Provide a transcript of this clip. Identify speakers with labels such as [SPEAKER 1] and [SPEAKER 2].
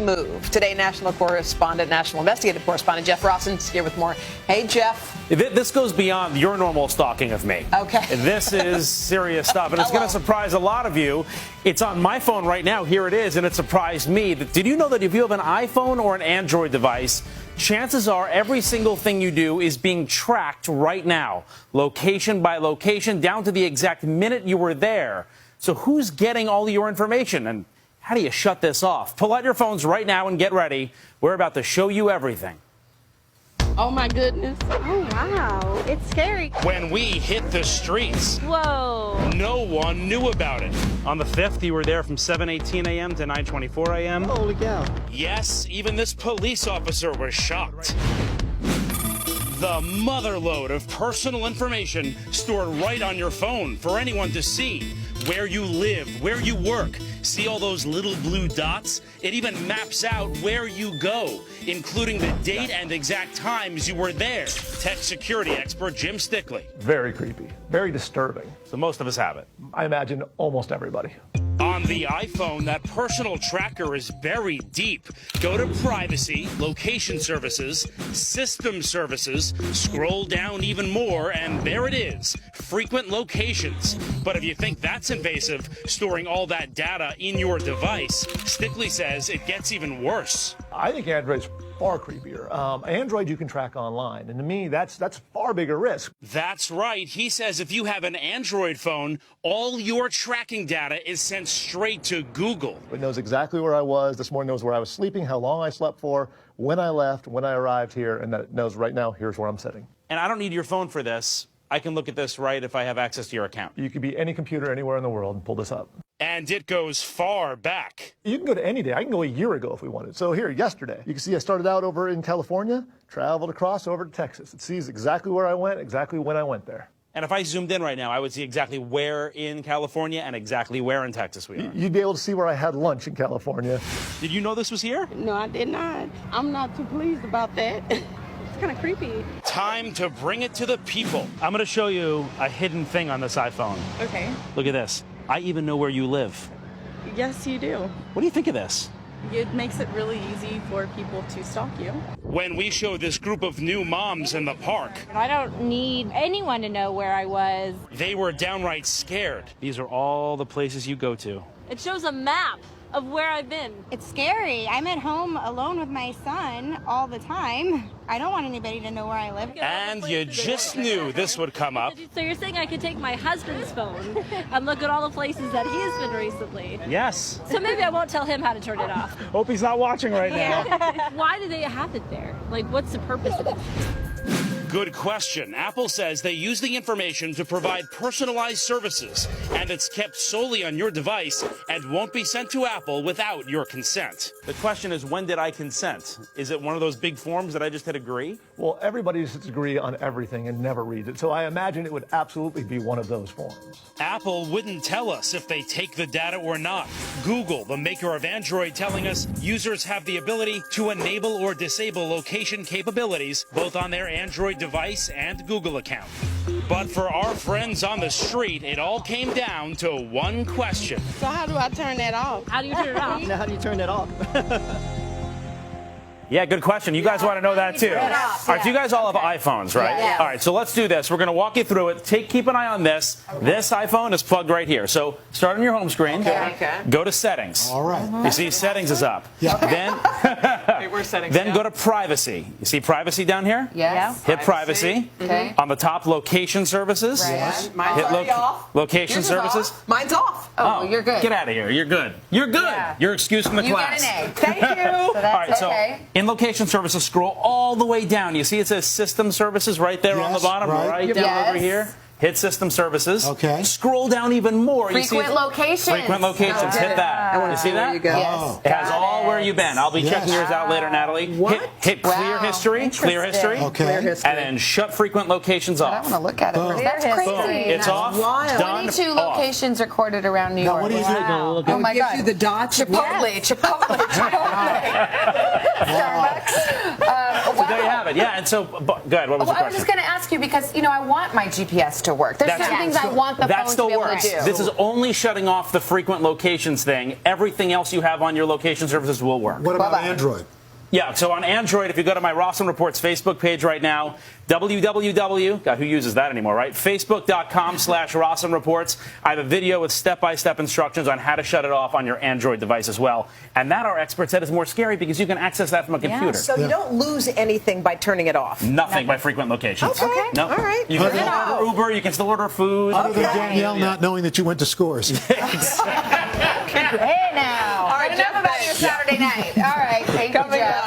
[SPEAKER 1] Move. Today, national investigative correspondent Jeff Rosson's here with more. Hey, Jeff.
[SPEAKER 2] This goes beyond your normal stalking of me.
[SPEAKER 1] Okay.
[SPEAKER 2] This is serious stuff, and it's going to surprise a lot of you. It's on my phone right now. Here it is, and it surprised me. Did you know that if you have an iPhone or an Android device, chances are every single thing you do is being tracked right now, location by location, down to the exact minute you were there. So who's getting all your information, and how do you shut this off? Pull out your phones right now and get ready. We're about to show you everything.
[SPEAKER 3] Oh, my goodness.
[SPEAKER 4] Oh, wow. It's scary.
[SPEAKER 2] When we hit the streets,
[SPEAKER 4] Whoa.
[SPEAKER 2] no one knew about it. On the 5th, you were there from 7:18 a.m. to 9:24 a.m.
[SPEAKER 5] Holy cow.
[SPEAKER 2] Yes, even this police officer was shocked. The motherload of personal information stored right on your phone for anyone to see. Where you live, where you work. See all those little blue dots? It even maps out where you go, including the date and exact times you were there. Tech security expert Jim Stickley.
[SPEAKER 5] Very creepy. Very disturbing.
[SPEAKER 2] So most of us have it.
[SPEAKER 5] I imagine almost everybody.
[SPEAKER 2] On the iPhone, that personal tracker is buried deep. Go to Privacy, Location Services, System Services, scroll down even more, and there it is, Frequent Locations. But if you think that's invasive, storing all that data in your device, Stickley says it gets even worse.
[SPEAKER 5] I think Android's far creepier. Android you can track online, and to me, that's far bigger risk.
[SPEAKER 2] That's right. He says if you have an Android phone, all your tracking data is sent straight to Google.
[SPEAKER 5] It knows exactly where I was this morning, knows where I was sleeping, how long I slept for, when I left, when I arrived here, and that it knows right now, here's where I'm sitting.
[SPEAKER 2] And I don't need your phone for this. I can look at this right if I have access to your account.
[SPEAKER 5] You could be any computer anywhere in the world and pull this up.
[SPEAKER 2] And it goes far back.
[SPEAKER 5] You can go to any day. I can go a year ago if we wanted. So here, yesterday, you can see I started out over in California, traveled across over to Texas. It sees exactly where I went, exactly when I went there.
[SPEAKER 2] And if I zoomed in right now, I would see exactly where in California and exactly where in Texas we are.
[SPEAKER 5] You'd be able to see where I had lunch in California.
[SPEAKER 2] Did you know this was here?
[SPEAKER 3] No, I did not. I'm not too pleased about that.
[SPEAKER 4] It's kind of creepy.
[SPEAKER 2] Time to bring it to the people. I'm going to show you a hidden thing on this iPhone.
[SPEAKER 4] Okay.
[SPEAKER 2] Look at this. I even know where you live.
[SPEAKER 4] Yes, you do.
[SPEAKER 2] What do you think of this?
[SPEAKER 4] It makes it really easy for people to stalk you.
[SPEAKER 2] When we show this group of new moms in the park,
[SPEAKER 6] I don't need anyone to know where I was.
[SPEAKER 2] they were downright scared. These are all the places you go to.
[SPEAKER 6] It shows a map of where I've been.
[SPEAKER 7] It's scary. I'm at home alone with my son all the time. I don't want anybody to know where I live.
[SPEAKER 2] And you just knew this would come up.
[SPEAKER 6] So you're saying I could take my husband's phone and look at all the places that he's been recently?
[SPEAKER 2] Yes.
[SPEAKER 6] So maybe I won't tell him how to turn it off.
[SPEAKER 2] Hope he's not watching right now.
[SPEAKER 6] Why do they have it there? Like, what's the purpose of it?
[SPEAKER 2] Good question. Apple says they use the information to provide personalized services, and it's kept solely on your device and won't be sent to Apple without your consent. The question is, when did I consent? Is it one of those big forms that I just hit agree?
[SPEAKER 5] Well, everybody just agree on everything and never reads it, so I imagine it would absolutely be one of those forms.
[SPEAKER 2] Apple wouldn't tell us if they take the data or not. Google, the maker of Android, telling us users have the ability to enable or disable location capabilities both on their Android device and Google account. But for our friends on the street, it all came down to one question.
[SPEAKER 3] So how do I turn that off?
[SPEAKER 6] How do you turn it off?
[SPEAKER 8] How do you turn that off?
[SPEAKER 2] Yeah, good question. You guys want to know that too. All right, so you guys all have iPhones, right?
[SPEAKER 1] Yeah.
[SPEAKER 2] All right, so let's do this. We're going to walk you through it. Keep an eye on this. This iPhone is plugged right here. So start on your home screen.
[SPEAKER 1] Okay.
[SPEAKER 2] Go to Settings.
[SPEAKER 8] All right.
[SPEAKER 2] You see Settings is up.
[SPEAKER 8] Yeah.
[SPEAKER 1] Where's settings?
[SPEAKER 2] Then go to Privacy. You see Privacy down here?
[SPEAKER 1] Yes.
[SPEAKER 2] Hit Privacy.
[SPEAKER 1] Okay.
[SPEAKER 2] On the top, Location Services.
[SPEAKER 1] Right. Mine's
[SPEAKER 2] Hit
[SPEAKER 1] already off.
[SPEAKER 2] Location
[SPEAKER 1] Yours is
[SPEAKER 2] Services.
[SPEAKER 1] off. Mine's off. Oh, you're good.
[SPEAKER 2] Get out of here. You're good. You're good.
[SPEAKER 1] Yeah.
[SPEAKER 2] You're excused from the
[SPEAKER 1] You
[SPEAKER 2] class.
[SPEAKER 1] get an A. Thank you.
[SPEAKER 2] All right, so
[SPEAKER 1] okay.
[SPEAKER 2] in Location Services, scroll all the way down. You see it says System Services right there on the
[SPEAKER 8] Yes,
[SPEAKER 2] bottom,
[SPEAKER 8] right.
[SPEAKER 2] down
[SPEAKER 1] Yes.
[SPEAKER 2] over here. Hit System Services.
[SPEAKER 8] Okay.
[SPEAKER 2] Scroll down even more.
[SPEAKER 1] Frequent locations.
[SPEAKER 2] Frequent Locations.
[SPEAKER 1] Oh,
[SPEAKER 2] Hit that.
[SPEAKER 1] I want
[SPEAKER 2] You
[SPEAKER 1] to
[SPEAKER 2] see
[SPEAKER 1] see where
[SPEAKER 2] that?
[SPEAKER 1] you go.
[SPEAKER 8] Yes.
[SPEAKER 2] It has all where you've been. I'll be
[SPEAKER 8] Yes.
[SPEAKER 2] checking yours out later, Natalie.
[SPEAKER 1] What?
[SPEAKER 2] Hit Clear
[SPEAKER 1] Wow.
[SPEAKER 2] History. Clear History.
[SPEAKER 8] Okay.
[SPEAKER 1] Clear history.
[SPEAKER 2] And then shut Frequent Locations
[SPEAKER 1] I
[SPEAKER 2] off.
[SPEAKER 1] want to look at it.
[SPEAKER 8] Boom.
[SPEAKER 1] That's crazy.
[SPEAKER 2] Boom. It's off.
[SPEAKER 1] Wild.
[SPEAKER 2] Done.
[SPEAKER 4] 22
[SPEAKER 2] off.
[SPEAKER 4] locations recorded around New
[SPEAKER 8] Now,
[SPEAKER 4] York.
[SPEAKER 8] what do you do?
[SPEAKER 4] Wow.
[SPEAKER 1] Oh my God.
[SPEAKER 4] you the dots.
[SPEAKER 1] Chipotle. Starbucks.
[SPEAKER 2] So there you have it. it. Yeah, and so, go ahead. What was the
[SPEAKER 8] I was
[SPEAKER 2] question?
[SPEAKER 8] just going to ask you because, I want my GPS to work. There's some things I want the phone to be able to do.
[SPEAKER 2] This is only shutting off the frequent locations thing. Everything else you have on your location services will work.
[SPEAKER 9] What about Android?
[SPEAKER 2] Yeah, so on Android, if you go to my Rossum Reports Facebook page right now, www, God, who uses that anymore, right? Facebook.com/Rossum Reports. I have a video with step-by-step instructions on how to shut it off on your Android device as well. And that, our expert said, is more scary because you can access that from a computer.
[SPEAKER 1] So you don't lose anything by turning it off?
[SPEAKER 2] Nothing by frequent locations.
[SPEAKER 1] Okay.
[SPEAKER 2] No.
[SPEAKER 1] All right.
[SPEAKER 2] You can still order Uber, you can still order food.
[SPEAKER 9] Other than Danielle not knowing that you went to Scores.
[SPEAKER 8] Hey now.
[SPEAKER 1] All right,
[SPEAKER 8] Enough about your Saturday night. All right. Thank you, Jeff.